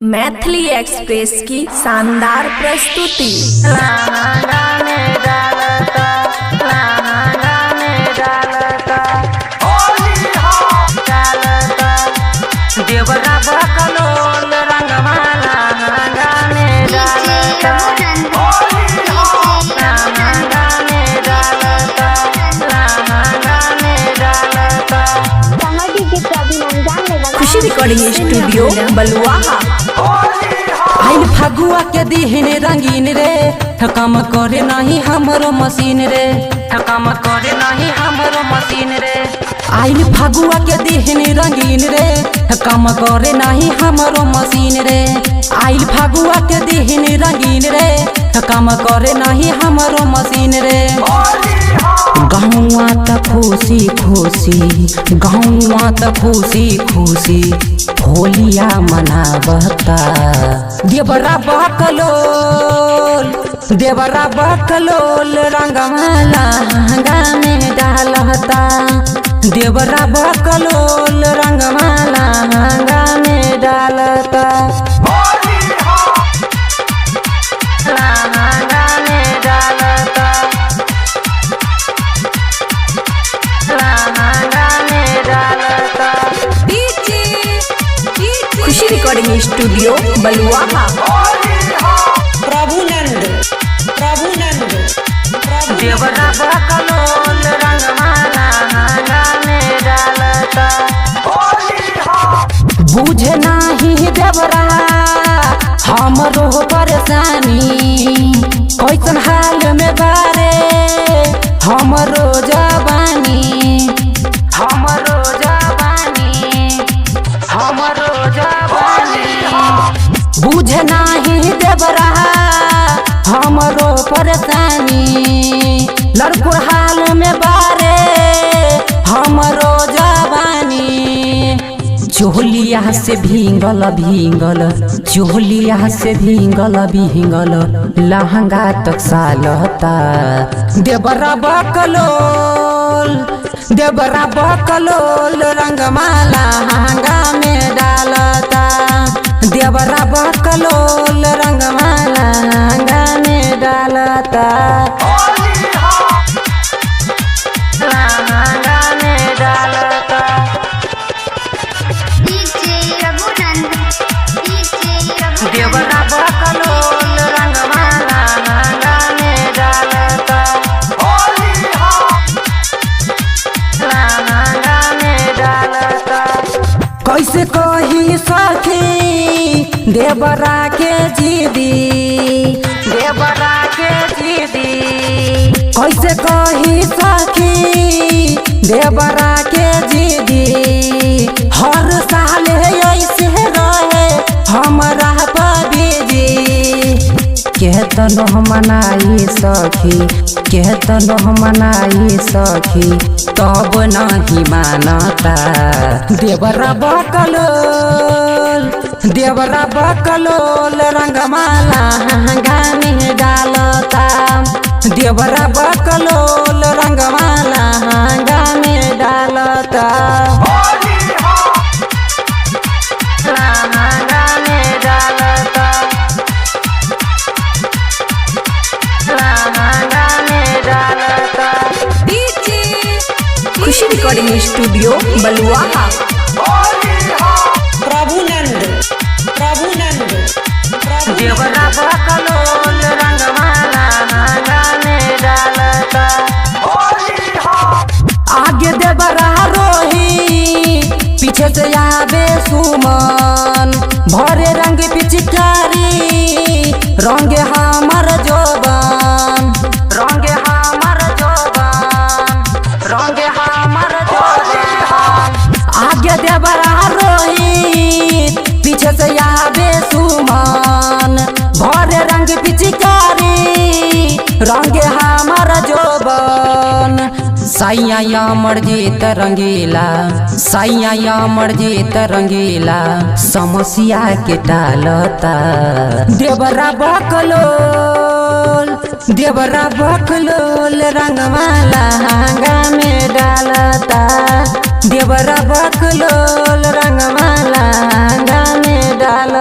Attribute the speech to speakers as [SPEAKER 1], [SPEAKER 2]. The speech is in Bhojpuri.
[SPEAKER 1] मैथिली एक्सप्रेस की शानदार प्रस्तुति।
[SPEAKER 2] देवरा बकलोल रंगमाला गाने डालता
[SPEAKER 1] खुशी रिकॉर्डिंग स्टूडियो बलुआहा।
[SPEAKER 2] आइल फगुआ के दिहन रंगीन रे, ठकम करे नहीं हमरो मशीन रे, ठकम करे नहीं हमरो मशीन रे। आइल फगुआ के दिहन रंगीन रे, ठकम करे नहीं हमरो मशीन रे। आइल फगुआ के दिहन रंगीन रे, ठकम करे नहीं हमरो मशीन रे। गाँवा त खुशी खुशी, गाँवा त खुशी खुशी होलिया मनावता। देवरा बकलोल, देवरा बकलोल रंगमाला गाने डालता। देवरा बकलोल रंगमाला गाने डालता।
[SPEAKER 1] खुशी रिकॉर्डिंग स्टूडियो बलुआहा।
[SPEAKER 2] प्रभुनंद प्रभुनंद देवरा बकलोल रंगमाला गाने डालता। बुझे नाही देवरा हमरो परेशानी, कैसन हाल में बारे हमरो जवानी, हमरो जवानी, हमरो जवानी। बुझे नाही देवरा हमरो परेशानी, लड़कुर हाल में बारे हमरो जवानी। चोलिया से भींगल भींगल, चोलिया से भींगल भींगल लहंगा तक सालता। देवरा बकलोल, देवरा बकलोल रंगमाला हंगा में डालता। देवरा बकलोल रंगमाला हंगा में डालता। देवरा बकलोल रंगमाला गाने डालता। गाने डालता। कैसे कही सखी देवरा के जीदी, देवरा के जीदी। कैसे कही सखी देवरा के जीदी, हर साल ऐसे रहे हमरा पबीजी। केतनो मनाई सखी, केतनो मनाई सखी तब नहीं मानता। देवरा बकलोल, देवरा बकलोल रंगमाला गाने डालता। देवरा बकलोल रंगमाला गाने डालता।
[SPEAKER 1] खुशी रिकॉर्डिंग स्टूडियो बलुआहा।
[SPEAKER 2] प्रभुनंद प्रभुनंद देवरा बकलोल रंगमाला गाने डालता। आगे देवरा रोही, पीछे से आवे सुमन। भरे रंग पिचकारी रंगे हमर जोबन, रंगे हमर जोबन, रंगे हमर जोबन। आगे देवरा रोहित, पीछे से आवे सुमन। भरे रंग पिचकारी रंगे हमर जोबन। सैया अमर जीत रंगीला, सैया अमर जीत रंगीला समस्या के टालता। देवरा बकलोल, देवरा बकलोल रंगमाला गाने डालता। देवरा बकलोल रंगमाला गाने डालता।